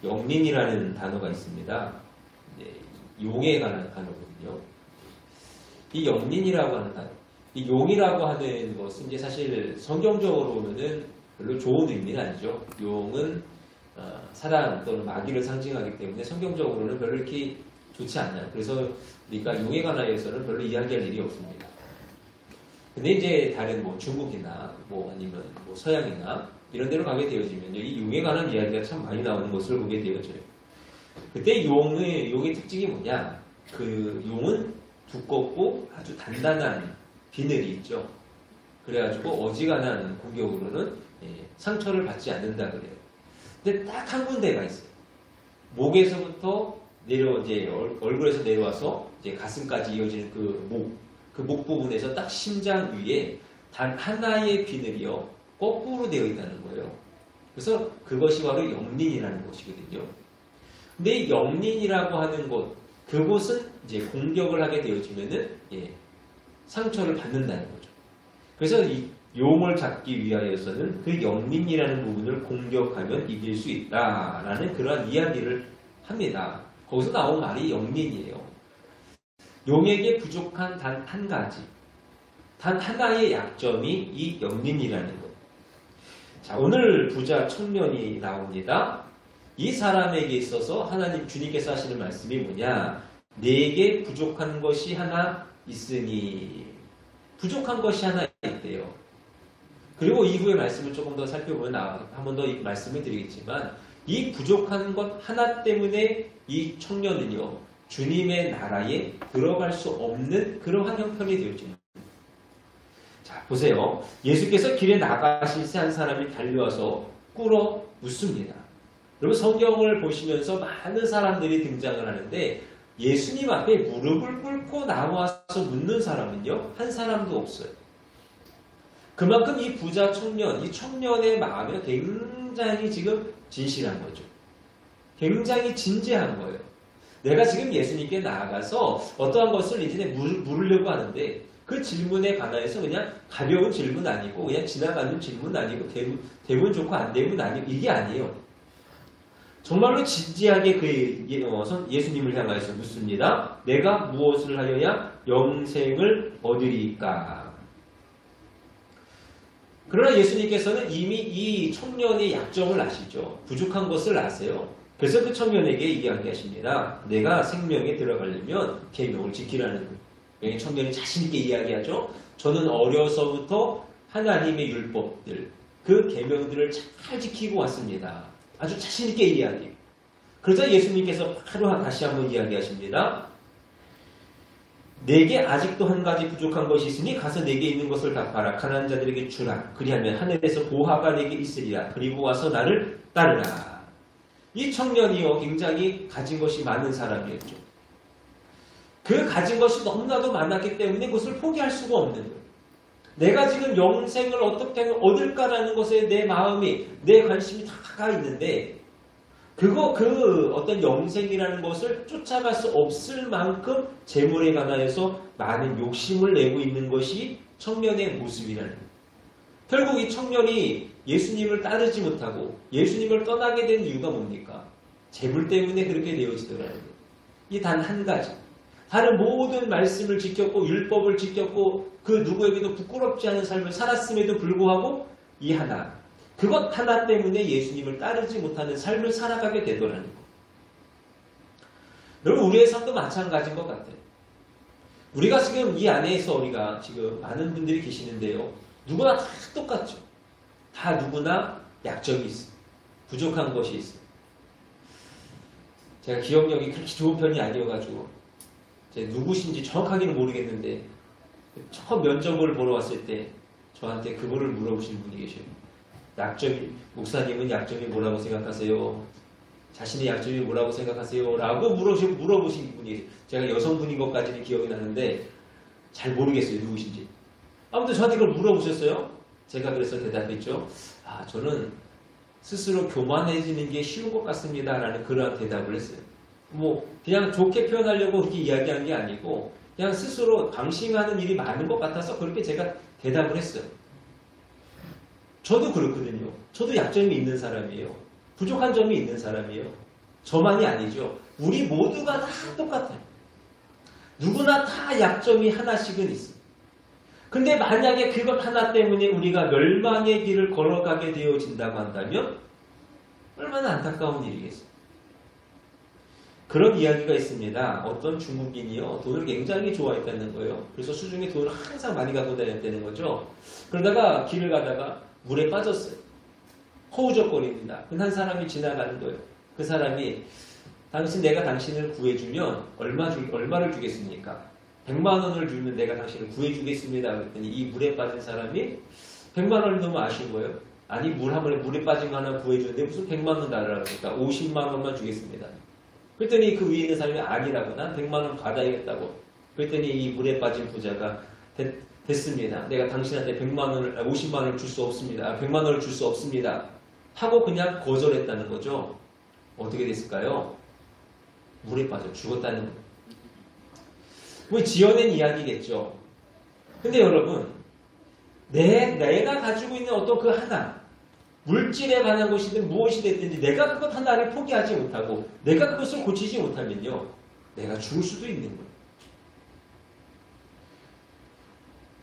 영린이라는 단어가 있습니다. 네, 용에 관한 단어거든요. 이 영린이라고 하는 단어, 이 용이라고 하는 것은 이제 사실 성경적으로 보면은 별로 좋은 의미는 아니죠. 용은 사랑 또는 마귀를 상징하기 때문에 성경적으로는 별로 이렇게 좋지 않아요. 그래서 우리가 용에 관하여서는 별로 이야기할 일이 없습니다. 근데 이제 다른 뭐 중국이나 뭐 아니면 뭐 서양이나 이런 데로 가게 되어지면 이 용에 관한 이야기가 참 많이 나오는 것을 보게 되어져요. 그때 용의 특징이 뭐냐? 그 용은 두껍고 아주 단단한 비늘이 있죠. 그래가지고 어지간한 공격으로는 상처를 받지 않는다 그래요. 근데 딱 한 군데가 있어요. 목에서부터 이제 얼굴에서 내려와서 이제 가슴까지 이어지는 그 목 부분에서 딱 심장 위에 단 하나의 비늘이요 거꾸로 되어 있다는 거예요. 그래서 그것이 바로 영린이라는 것이거든요. 근데 이 영린이라고 하는 그곳은 이제 공격을 하게 되어지면은 상처를 받는다는 거죠. 그래서 이 용을 잡기 위하여서는 그 영린이라는 부분을 공격하면 이길 수 있다라는 그러한 이야기를 합니다. 거기서 나온 말이 영린이에요. 용에게 부족한 단 한 가지, 단 하나의 약점이 이 영린이라는 것. 자, 오늘 부자 청년이 나옵니다. 이 사람에게 있어서 하나님 주님께서 하시는 말씀이 뭐냐? 내게 부족한 것이 하나 있으니. 부족한 것이 하나 있대요. 그리고 이후의 말씀을 조금 더 살펴보면 한 번 더 말씀을 드리겠지만 이 부족한 것 하나 때문에 이 청년은요. 주님의 나라에 들어갈 수 없는 그러한 형편이 되어집니다. 자, 보세요. 예수께서 길에 나가실 때 한 사람이 달려와서 꿇어 묻습니다. 여러분 성경을 보시면서 많은 사람들이 등장을 하는데 예수님 앞에 무릎을 꿇고 나와서 묻는 사람은요. 한 사람도 없어요. 그만큼 이 부자 청년, 이 청년의 마음이 굉장히 지금 진실한 거죠. 굉장히 진지한 거예요. 내가 지금 예수님께 나아가서 어떠한 것을 이제 물으려고 하는데 그 질문에 관하여서 그냥 가벼운 질문 아니고 그냥 지나가는 질문 아니고 되면 좋고 안 되면 아니고 이게 아니에요. 정말로 진지하게 예수님을 향하여서 묻습니다. 내가 무엇을 하여야 영생을 얻으리까? 그러나 예수님께서는 이미 이 청년의 약점을 아시죠. 부족한 것을 아세요. 그래서 그 청년에게 이야기하십니다. 내가 생명에 들어가려면 계명을 지키라는 거예요. 청년이 자신있게 이야기하죠. 저는 어려서부터 하나님의 율법들, 그 계명들을 잘 지키고 왔습니다. 아주 자신있게 이야기해요. 그러자 예수님께서 바로 다시 한번 이야기하십니다. 내게 아직도 한 가지 부족한 것이 있으니 가서 내게 있는 것을 갚아라. 가난한 자들에게 주라. 그리하면 하늘에서 보화가 내게 있으리라. 그리고 와서 나를 따르라. 이 청년이요 굉장히 가진 것이 많은 사람이었죠. 그 가진 것이 너무나도 많았기 때문에 그것을 포기할 수가 없는 거예요. 내가 지금 영생을 어떻게 하면 얻을까라는 것에 내 마음이 내 관심이 다 가 있는데 그 어떤 영생이라는 것을 쫓아갈 수 없을 만큼 재물에 관하여서 많은 욕심을 내고 있는 것이 청년의 모습이라는 거예요. 결국 이 청년이 예수님을 따르지 못하고 예수님을 떠나게 된 이유가 뭡니까? 재물 때문에 그렇게 되어지더라는 거예요. 이 단 한 가지. 다른 모든 말씀을 지켰고 율법을 지켰고 그 누구에게도 부끄럽지 않은 삶을 살았음에도 불구하고 이 하나. 그것 하나 때문에 예수님을 따르지 못하는 삶을 살아가게 되더라는 거예요. 여러분 우리의 삶도 마찬가지인 것 같아요. 우리가 지금 이 안에서 우리가 지금 많은 분들이 계시는데요. 누구나 다 똑같죠. 다 누구나 약점이 있어요. 부족한 것이 있어요. 제가 기억력이 그렇게 좋은 편이 아니어가지고 누구신지 정확하게는 모르겠는데 처음 면접을 보러 왔을 때 저한테 그거를 물어보신 분이 계셔요. 목사님은 약점이 뭐라고 생각하세요? 자신의 약점이 뭐라고 생각하세요? 라고 물어보신 분이 계세요. 제가 여성분인 것까지는 기억이 나는데 잘 모르겠어요. 누구신지. 아무튼 저한테 그걸 물어보셨어요. 제가 그래서 대답했죠. 저는 스스로 교만해지는 게 쉬운 것 같습니다. 라는 그러한 대답을 했어요. 그냥 좋게 표현하려고 그렇게 이야기한 게 아니고 그냥 스스로 방심하는 일이 많은 것 같아서 그렇게 제가 대답을 했어요. 저도 그렇거든요. 저도 약점이 있는 사람이에요. 부족한 점이 있는 사람이에요. 저만이 아니죠. 우리 모두가 다 똑같아요. 누구나 다 약점이 하나씩은 있어요. 근데 만약에 그것 하나 때문에 우리가 멸망의 길을 걸어가게 되어진다고 한다면 얼마나 안타까운 일이겠어요. 그런 이야기가 있습니다. 어떤 중국인이요, 돈을 굉장히 좋아했다는 거예요. 그래서 수중에 돈을 항상 많이 갖고 다녔다는 거죠. 그러다가 길을 가다가 물에 빠졌어요. 허우적거립니다. 한 사람이 지나가는 거예요. 그 사람이 내가 당신을 구해주면 얼마를 주겠습니까? 100만 원을 주면 내가 당신을 구해주겠습니다. 그랬더니 이 물에 빠진 사람이 100만 원이 너무 아쉬운 거예요. 아니 물에 빠진 거 하나 구해주는데 무슨 100만 원 달라고 그러니까 50만 원만 주겠습니다. 그랬더니 그 위에 있는 사람이 아니라고, 난 100만 원 받아야겠다고. 그랬더니 이 물에 빠진 부자가 됐습니다. 내가 당신한테 50만 원을 줄 수 없습니다. 100만 원을 줄 수 없습니다. 하고 그냥 거절했다는 거죠. 어떻게 됐을까요? 물에 빠져 죽었다는 거예요. 뭐 지어낸 이야기겠죠. 근데 여러분, 내가 가지고 있는 어떤 그 하나, 물질에 관한 것이든 무엇이 됐든지 내가 그것 하나를 포기하지 못하고 내가 그것을 고치지 못하면요, 내가 죽을 수도 있는 거예요.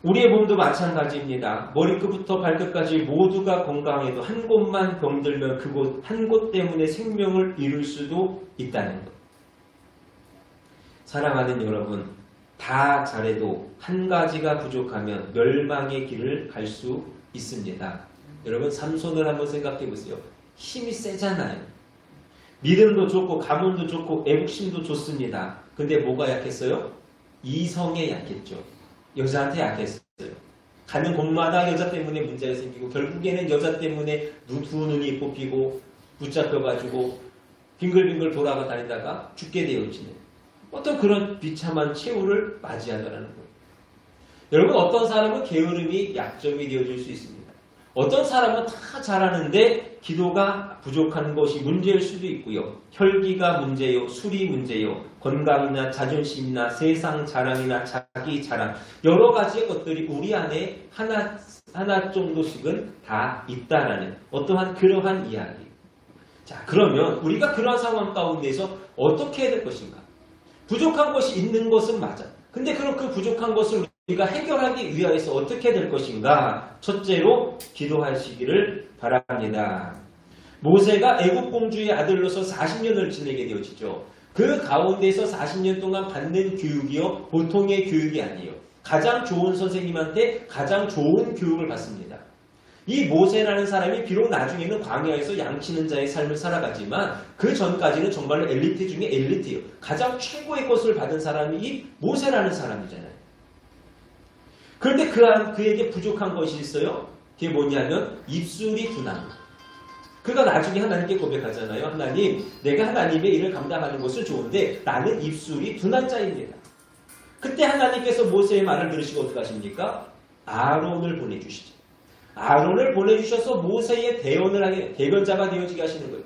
우리의 몸도 마찬가지입니다. 머리끝부터 발끝까지 모두가 건강해도 한 곳만 병들면 그곳 한 곳 때문에 생명을 잃을 수도 있다는 것. 사랑하는 여러분, 다 잘해도 한 가지가 부족하면 멸망의 길을 갈 수 있습니다. 여러분, 삼손을 한번 생각해 보세요. 힘이 세잖아요. 믿음도 좋고 가문도 좋고 애국심도 좋습니다. 근데 뭐가 약했어요? 이성에 약했죠. 여자한테 약했어요. 가는 곳마다 여자 때문에 문제가 생기고 결국에는 여자 때문에 두 눈이 뽑히고 붙잡혀가지고 빙글빙글 돌아가 다니다가 죽게 되었지는 어떤 그런 비참한 최후를 맞이하더라는 거예요. 여러분, 어떤 사람은 게으름이 약점이 되어질 수 있습니다. 어떤 사람은 다 잘하는데 기도가 부족한 것이 문제일 수도 있고요. 혈기가 문제요, 술이 문제요, 건강이나 자존심이나 세상 자랑이나 자기 자랑, 여러 가지의 것들이 우리 안에 하나 정도씩은 다 있다라는 어떠한 그러한 이야기. 자, 그러면 우리가 그러한 상황 가운데서 어떻게 해야 될 것인가? 부족한 것이 있는 것은 맞아. 근데 그럼 그 부족한 것을 우리가 해결하기 위해서 어떻게 될 것인가? 첫째로 기도하시기를 바랍니다. 모세가 애국 공주의 아들로서 40년을 지내게 되어지죠. 그 가운데서 40년 동안 받는 교육이요, 보통의 교육이 아니에요. 가장 좋은 선생님한테 가장 좋은 교육을 받습니다. 이 모세라는 사람이 비록 나중에는 광야에서 양치는 자의 삶을 살아가지만 그 전까지는 정말로 엘리트 중에 엘리트예요. 가장 최고의 것을 받은 사람이 이 모세라는 사람이잖아요. 그런데 그에게 부족한 것이 있어요. 그게 뭐냐면 입술이 둔한 것. 그가 나중에 하나님께 고백하잖아요. 하나님, 내가 하나님의 일을 감당하는 것은 좋은데 나는 입술이 둔한 자입니다. 그때 하나님께서 모세의 말을 들으시고 어떻게 하십니까? 아론을 보내주시죠. 아론을 보내주셔서 모세의 대변자가 되어지게 하시는 거예요.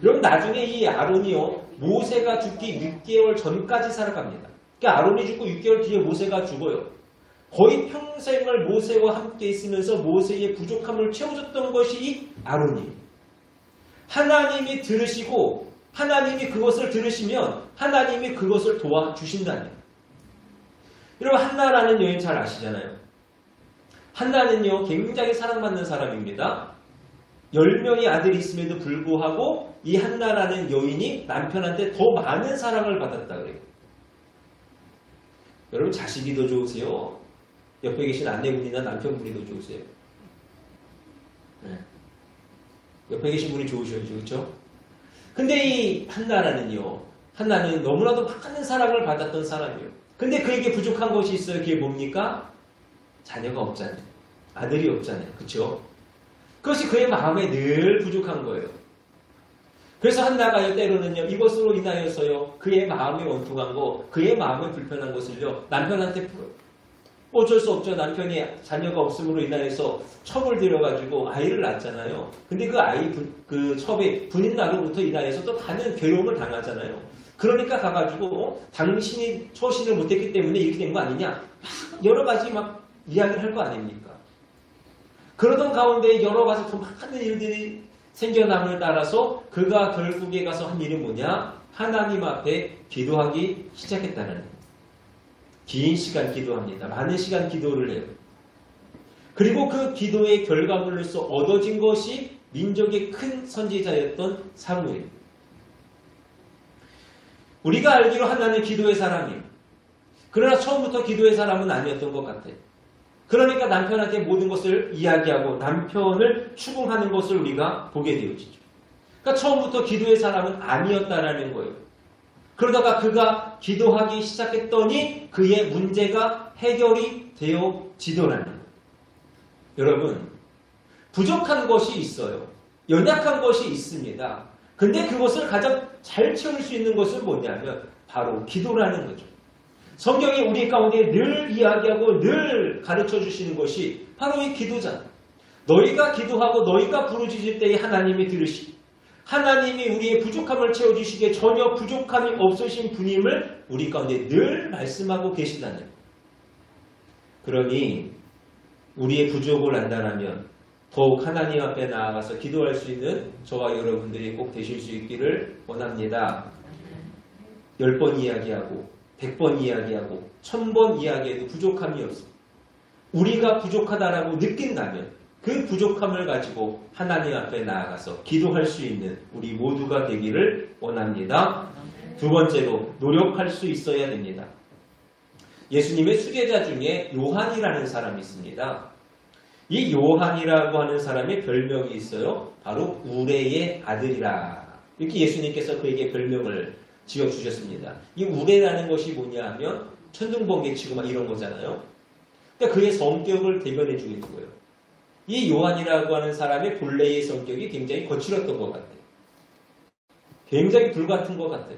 그럼 나중에 이 아론이요, 모세가 죽기 6개월 전까지 살아갑니다. 그러니까 아론이 죽고 6개월 뒤에 모세가 죽어요. 거의 평생을 모세와 함께 있으면서 모세의 부족함을 채워줬던 것이 이 아론이에요. 하나님이 들으시고 하나님이 그것을 들으시면 하나님이 그것을 도와주신다는 거예요. 여러분, 한나라는 여인 잘 아시잖아요. 한나는요, 굉장히 사랑받는 사람입니다. 10명의 아들이 있음에도 불구하고 이 한나라는 여인이 남편한테 더 많은 사랑을 받았다 그래요. 여러분, 자식이 더 좋으세요? 옆에 계신 아내분이나 남편분이 더 좋으세요? 네. 옆에 계신 분이 좋으셔야죠. 그렇죠? 근데 이 한나는 너무나도 많은 사랑을 받았던 사람이에요. 근데 그에게 부족한 것이 있어요. 그게 뭡니까? 자녀가 없잖아요. 아들이 없잖아요. 그렇죠? 그것이 그의 마음에 늘 부족한 거예요. 그래서 한나가요, 때로는요, 이것으로 인하여서요, 그의 마음에 원통한 거, 그의 마음에 불편한 것을요, 남편한테 풀어요. 어쩔 수 없죠. 남편이 자녀가 없음으로 인하여서 첩을 들여가지고 아이를 낳잖아요. 근데 그 아이, 그 첩이 분인나로부터 인하여서 또 많은 괴로움을 당하잖아요. 그러니까 가가지고, 당신이 처신을 못했기 때문에 이렇게 된 거 아니냐? 여러 가지 이야기를 할 거 아닙니까? 그러던 가운데 여러 가지 더 많은 일들이 생겨남을 따라서 그가 결국에 가서 한 일이 뭐냐? 하나님 앞에 기도하기 시작했다는 거예요. 긴 시간 기도합니다. 많은 시간 기도를 해요. 그리고 그 기도의 결과물로서 얻어진 것이 민족의 큰 선지자였던 사무엘. 우리가 알기로 하나는 기도의 사람이에요. 그러나 처음부터 기도의 사람은 아니었던 것 같아요. 그러니까 남편한테 모든 것을 이야기하고 남편을 추궁하는 것을 우리가 보게 되어지죠. 그러니까 처음부터 기도의 사람은 아니었다라는 거예요. 그러다가 그가 기도하기 시작했더니 그의 문제가 해결이 되어지더라는 거예요. 여러분, 부족한 것이 있어요. 연약한 것이 있습니다. 근데 그것을 가장 잘 채울 수 있는 것은 뭐냐면 바로 기도라는 거죠. 성경이 우리 가운데 늘 이야기하고 늘 가르쳐 주시는 것이 바로 이 기도잖아요. 너희가 기도하고 너희가 부르짖을 때에 하나님이 들으시고 하나님이 우리의 부족함을 채워주시기에 전혀 부족함이 없으신 분임을 우리 가운데 늘 말씀하고 계시다는 거예요. 그러니 우리의 부족을 안다면 더욱 하나님 앞에 나아가서 기도할 수 있는 저와 여러분들이 꼭 되실 수 있기를 원합니다. 10번 이야기하고 100번 이야기하고 1000번 이야기해도 부족함이 없어. 우리가 부족하다라고 느낀다면 그 부족함을 가지고 하나님 앞에 나아가서 기도할 수 있는 우리 모두가 되기를 원합니다. 두 번째로 노력할 수 있어야 됩니다. 예수님의 수제자 중에 요한이라는 사람이 있습니다. 이 요한이라고 하는 사람의 별명이 있어요. 바로 우레의 아들이라. 이렇게 예수님께서 그에게 별명을 지어주셨습니다. 이 우레라는 것이 뭐냐 하면 천둥번개치고 막 이런 거잖아요. 그러니까 그의 성격을 대변해 주고 있는 거예요. 이 요한이라고 하는 사람의 본래의 성격이 굉장히 거칠었던 것 같아요. 굉장히 불같은 것 같아요.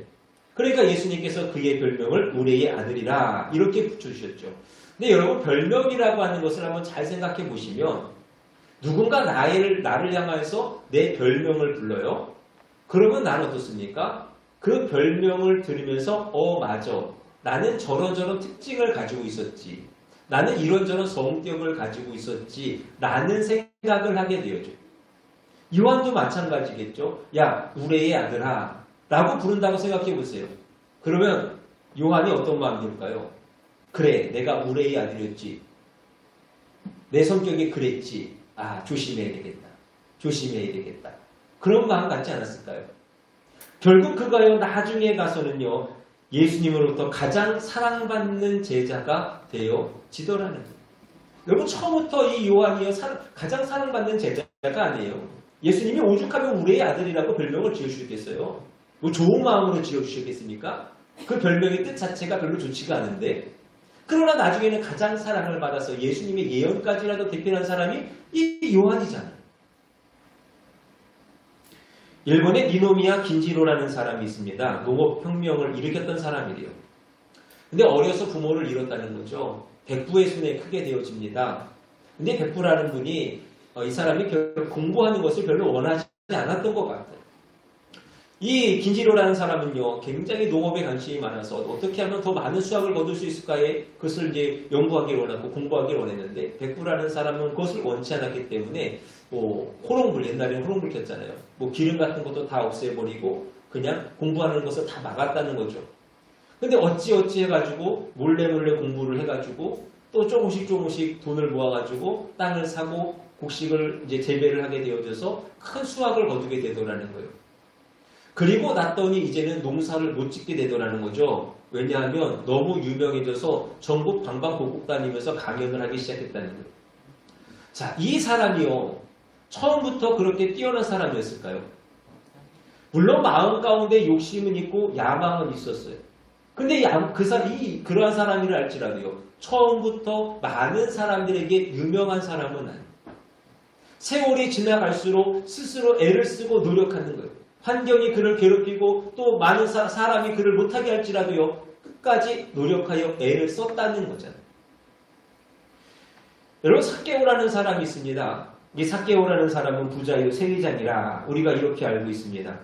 그러니까 예수님께서 그의 별명을 우레의 아들이라 이렇게 붙여주셨죠. 근데 여러분 별명이라고 하는 것을 한번 잘 생각해 보시면 누군가 나를 향해서 내 별명을 불러요. 그러면 나는 어떻습니까? 그 별명을 들으면서 맞아. 나는 저런저런 특징을 가지고 있었지. 나는 이런저런 성격을 가지고 있었지. 라는 생각을 하게 되어죠. 요한도 마찬가지겠죠. 야, 우레의 아들아 라고 부른다고 생각해 보세요. 그러면 요한이 어떤 마음이 들까요? 그래, 내가 우레의 아들이었지. 내 성격이 그랬지. 조심해야 되겠다. 조심해야 되겠다. 그런 마음 갖지 않았을까요? 결국 그가요, 나중에 가서는요, 예수님으로부터 가장 사랑받는 제자가 되어지더라는 거예요. 여러분, 처음부터 이 요한이요, 가장 사랑받는 제자가 아니에요. 예수님이 오죽하면 우레의 아들이라고 별명을 지어주셨겠어요? 뭐 좋은 마음으로 지어주셨겠습니까? 그 별명의 뜻 자체가 별로 좋지가 않은데, 그러나 나중에는 가장 사랑을 받아서 예수님의 예언까지라도 대표한 사람이 이 요한이잖아요. 일본의 니노미야 긴지로라는 사람이 있습니다. 농업혁명을 일으켰던 사람이래요. 근데 어려서 부모를 잃었다는 거죠. 백부의 손에 크게 되어집니다. 근데 백부라는 분이 이 사람이 공부하는 것을 별로 원하지 않았던 것 같아요. 이 긴지로라는 사람은요, 굉장히 농업에 관심이 많아서 어떻게 하면 더 많은 수확을 거둘 수 있을까에 그것을 이제 연구하기를 원하고 공부하기를 원했는데, 백부라는 사람은 그것을 원치 않았기 때문에 호롱불, 옛날에는 호롱불 켰잖아요. 기름 같은 것도 다 없애버리고 그냥 공부하는 것을 다 막았다는 거죠. 근데 어찌 해가지고 몰래 공부를 해가지고 또 조금씩 돈을 모아가지고 땅을 사고 곡식을 이제 재배를 하게 되어져서 큰 수확을 거두게 되더라는 거예요. 그리고 났더니 이제는 농사를 못 짓게 되더라는 거죠. 왜냐하면 너무 유명해져서 전국 방방곡곡 다니면서 강연을 하기 시작했다는 거예요. 자, 이 사람이요, 처음부터 그렇게 뛰어난 사람이었을까요? 물론 마음 가운데 욕심은 있고 야망은 있었어요. 근데 그러한 사람이라 할지라도요, 처음부터 많은 사람들에게 유명한 사람은 아니에요. 세월이 지나갈수록 스스로 애를 쓰고 노력하는 거예요. 환경이 그를 괴롭히고 또 많은 사람이 그를 못하게 할지라도요, 끝까지 노력하여 애를 썼다는 거잖아요. 여러분, 삭개오라는 사람이 있습니다. 이 삭개오라는 사람은 부자요 세리장이라 우리가 이렇게 알고 있습니다.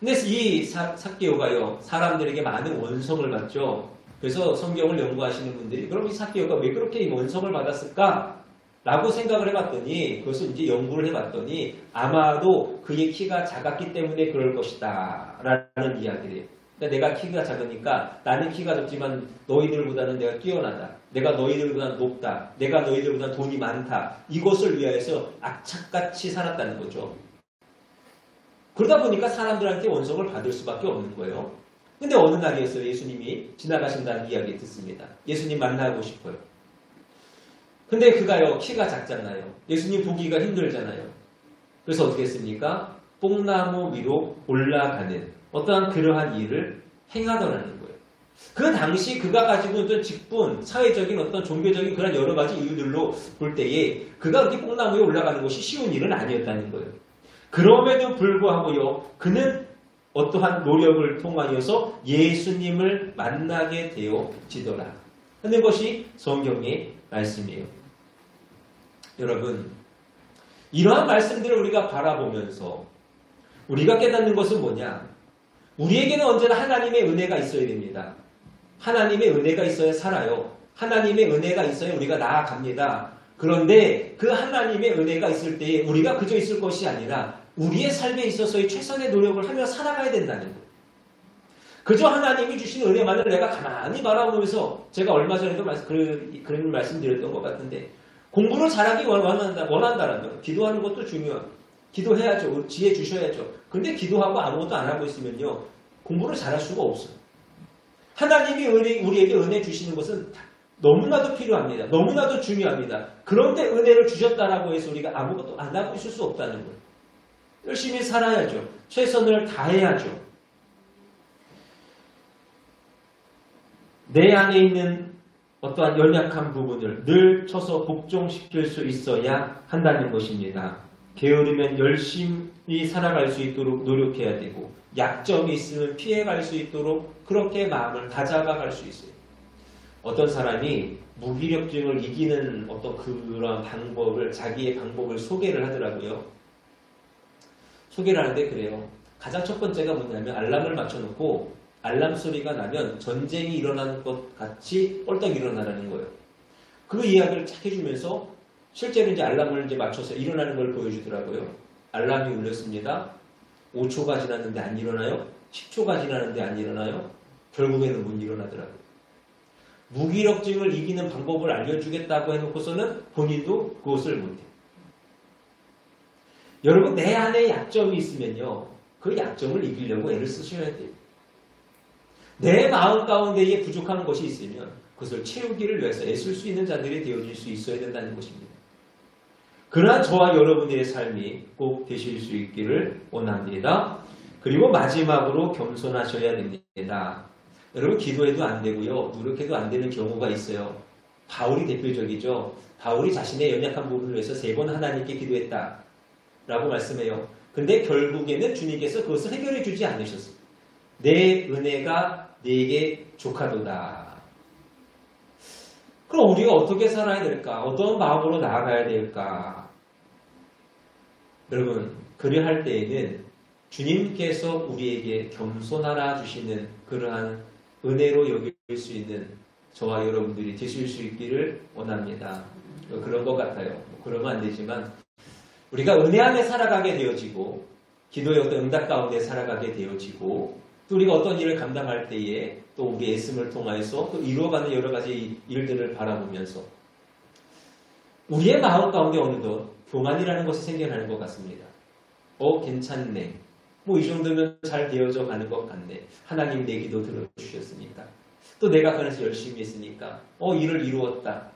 근데 이 삭개오가요, 사람들에게 많은 원성을 받죠. 그래서 성경을 연구하시는 분들이 그럼 이 삭개오가 왜 그렇게 원성을 받았을까? 라고 생각을 해봤더니, 그것을 이제 연구를 해봤더니, 아마도 그의 키가 작았기 때문에 그럴 것이다. 라는 이야기를 해요. 그러니까 내가 키가 작으니까 나는 키가 작지만 너희들보다는 내가 뛰어나다. 내가 너희들보다 높다. 내가 너희들보다 돈이 많다. 이것을 위하여서 악착같이 살았다는 거죠. 그러다 보니까 사람들한테 원성을 받을 수밖에 없는 거예요. 근데 어느 날이었어요. 예수님이 지나가신다는 이야기 듣습니다. 예수님 만나고 싶어요. 근데 그가요, 키가 작잖아요. 예수님 보기가 힘들잖아요. 그래서 어떻게 했습니까? 뽕나무 위로 올라가는 어떠한 그러한 일을 행하더라는 거예요. 그 당시 그가 가지고 있던 직분, 사회적인 어떤 종교적인 그런 여러 가지 이유들로 볼 때에 그가 그렇게 뽕나무에 올라가는 것이 쉬운 일은 아니었다는 거예요. 그럼에도 불구하고요, 그는 어떠한 노력을 통하여서 예수님을 만나게 되어지더라 하는 것이 성경의 말씀이에요. 여러분, 이러한 말씀들을 우리가 바라보면서 우리가 깨닫는 것은 뭐냐? 우리에게는 언제나 하나님의 은혜가 있어야 됩니다. 하나님의 은혜가 있어야 살아요. 하나님의 은혜가 있어야 우리가 나아갑니다. 그런데 그 하나님의 은혜가 있을 때에 우리가 그저 있을 것이 아니라 우리의 삶에 있어서의 최선의 노력을 하며 살아가야 된다는 거예요. 그저 하나님이 주신 은혜만을 내가 가만히 바라보면서 제가 얼마 전에도 그런 말씀드렸던 것 같은데 공부를 잘하기 원한다라면 기도하는 것도 중요하고 기도해야죠. 지혜 주셔야죠. 근데 기도하고 아무것도 안 하고 있으면요. 공부를 잘할 수가 없어요. 하나님이 우리에게 은혜 주시는 것은 너무나도 필요합니다. 너무나도 중요합니다. 그런데 은혜를 주셨다라고 해서 우리가 아무것도 안 하고 있을 수 없다는 거예요. 열심히 살아야죠. 최선을 다해야죠. 내 안에 있는 어떠한 연약한 부분을 늘 쳐서 복종시킬 수 있어야 한다는 것입니다. 게으르면 열심히 살아갈 수 있도록 노력해야 되고 약점이 있으면 피해갈 수 있도록 그렇게 마음을 다잡아갈 수 있어요. 어떤 사람이 무기력증을 이기는 어떤 그런 방법을 자기의 방법을 소개를 하더라고요. 소개를 하는데 그래요. 가장 첫 번째가 뭐냐면 알람을 맞춰놓고 알람 소리가 나면 전쟁이 일어나는 것 같이 뻘떡 일어나라는 거예요. 그 이야기를 쫙 해주면서 실제로 이제 알람을 이제 맞춰서 일어나는 걸 보여주더라고요. 알람이 울렸습니다. 5초가 지났는데 안 일어나요? 10초가 지났는데 안 일어나요? 결국에는 못 일어나더라고요. 무기력증을 이기는 방법을 알려주겠다고 해놓고서는 본인도 그것을 못해요. 여러분, 내 안에 약점이 있으면요. 그 약점을 이기려고 애를 쓰셔야 돼요. 내 마음 가운데에 부족한 것이 있으면 그것을 채우기를 위해서 애쓸 수 있는 자들이 되어질 수 있어야 된다는 것입니다. 그러나 저와 여러분들의 삶이 꼭 되실 수 있기를 원합니다. 그리고 마지막으로 겸손하셔야 됩니다. 여러분, 기도해도 안 되고요. 노력해도 안 되는 경우가 있어요. 바울이 대표적이죠. 바울이 자신의 연약한 부분을 위해서 3번 하나님께 기도했다 라고 말씀해요. 근데 결국에는 주님께서 그것을 해결해 주지 않으셨어요. 내 은혜가 네게 족하도다. 그럼 우리가 어떻게 살아야 될까? 어떤 마음으로 나아가야 될까? 여러분, 그리할 때에는 주님께서 우리에게 겸손하라 주시는 그러한 은혜로 여길 수 있는 저와 여러분들이 되실 수 있기를 원합니다. 그런 것 같아요. 그러면 안 되지만 우리가 은혜 안에 살아가게 되어지고 기도의 어떤 응답 가운데 살아가게 되어지고 또 우리가 어떤 일을 감당할 때에 또 우리 애씀을 통하여서 또 이루어가는 여러 가지 일들을 바라보면서 우리의 마음 가운데 어느덧 교만이라는 것이 생겨나는 것 같습니다. 괜찮네. 뭐 이 정도면 잘 되어져 가는 것 같네. 하나님 내 기도 들어주셨으니까. 또 내가 그래서 열심히 했으니까 일을 이루었다.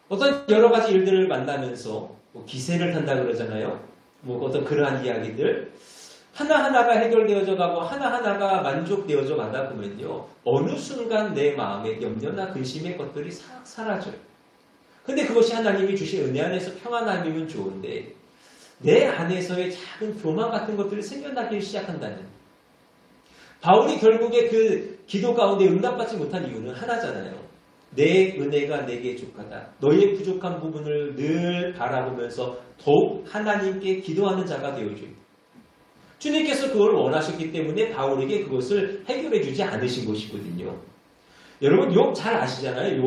어떤 여러 가지 일들을 만나면서 뭐 기세를 탄다 그러잖아요. 뭐 어떤 그러한 이야기들 하나하나가 해결되어져 가고 하나하나가 만족되어져 가다 보면요. 어느 순간 내 마음에 염려나 근심의 것들이 싹 사라져요. 근데 그것이 하나님이 주신 은혜 안에서 평안함이면 좋은데 내 안에서의 작은 교만 같은 것들이 생겨나기 시작한다는. 바울이 결국에 그 기도 가운데 응답받지 못한 이유는 하나잖아요. 내 은혜가 내게 족하다. 너의 부족한 부분을 늘 바라보면서 더욱 하나님께 기도하는 자가 되어줘요. 주님께서 그걸 원하셨기 때문에 바울에게 그것을 해결해 주지 않으신 것이거든요. 여러분 욥 잘 아시잖아요.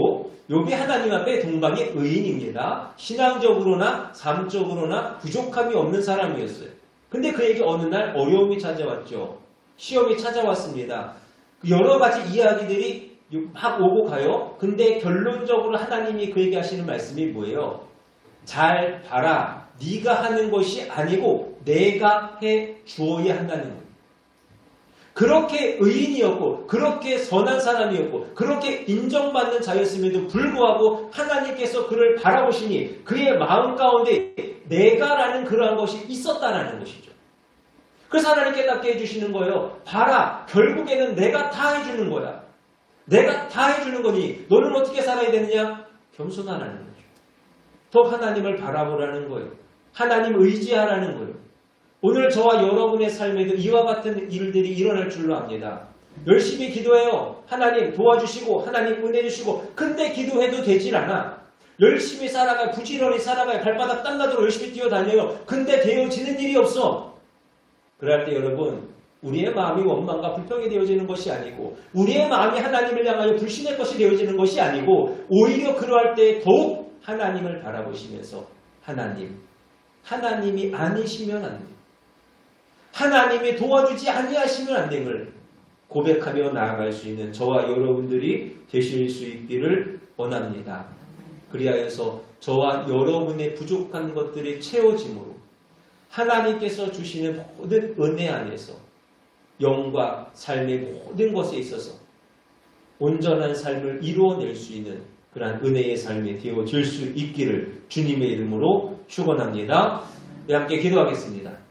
욥이 하나님 앞에 동방의 의인입니다. 신앙적으로나 삶적으로나 부족함이 없는 사람이었어요. 근데 그에게 어느 날 어려움이 찾아왔죠. 시험이 찾아왔습니다. 여러 가지 이야기들이 막 오고 가요. 근데 결론적으로 하나님이 그에게 하시는 말씀이 뭐예요? 잘 봐라. 네가 하는 것이 아니고 내가 해 주어야 한다는 거예요. 그렇게 의인이었고 그렇게 선한 사람이었고 그렇게 인정받는 자였음에도 불구하고 하나님께서 그를 바라보시니 그의 마음 가운데 내가라는 그러한 것이 있었다라는 것이죠. 그래서 하나님 깨닫게 해주시는 거예요. 봐라. 결국에는 내가 다 해주는 거야. 내가 다 해주는 거니 너는 어떻게 살아야 되느냐? 겸손하라는 거죠. 더 하나님을 바라보라는 거예요. 하나님 의지하라는 거예요. 오늘 저와 여러분의 삶에도 이와 같은 일들이 일어날 줄로 압니다. 열심히 기도해요. 하나님 도와주시고 하나님 은혜 주시고 근데 기도해도 되질 않아. 열심히 살아가요. 부지런히 살아가요. 발바닥 땀나도록 열심히 뛰어다녀요. 근데 되어지는 일이 없어. 그럴 때 여러분 우리의 마음이 원망과 불평이 되어지는 것이 아니고 우리의 마음이 하나님을 향하여 불신의 것이 되어지는 것이 아니고 오히려 그러할 때 더욱 하나님을 바라보시면서 하나님이 아니시면 안 돼요. 하나님이 도와주지 아니하시면 안 됨을 고백하며 나아갈 수 있는 저와 여러분들이 되실 수 있기를 원합니다. 그리하여서 저와 여러분의 부족한 것들이 채워짐으로 하나님께서 주시는 모든 은혜 안에서 영과 삶의 모든 것에 있어서 온전한 삶을 이루어낼 수 있는 그러한 은혜의 삶이 되어질 수 있기를 주님의 이름으로 축원합니다. 함께 기도하겠습니다.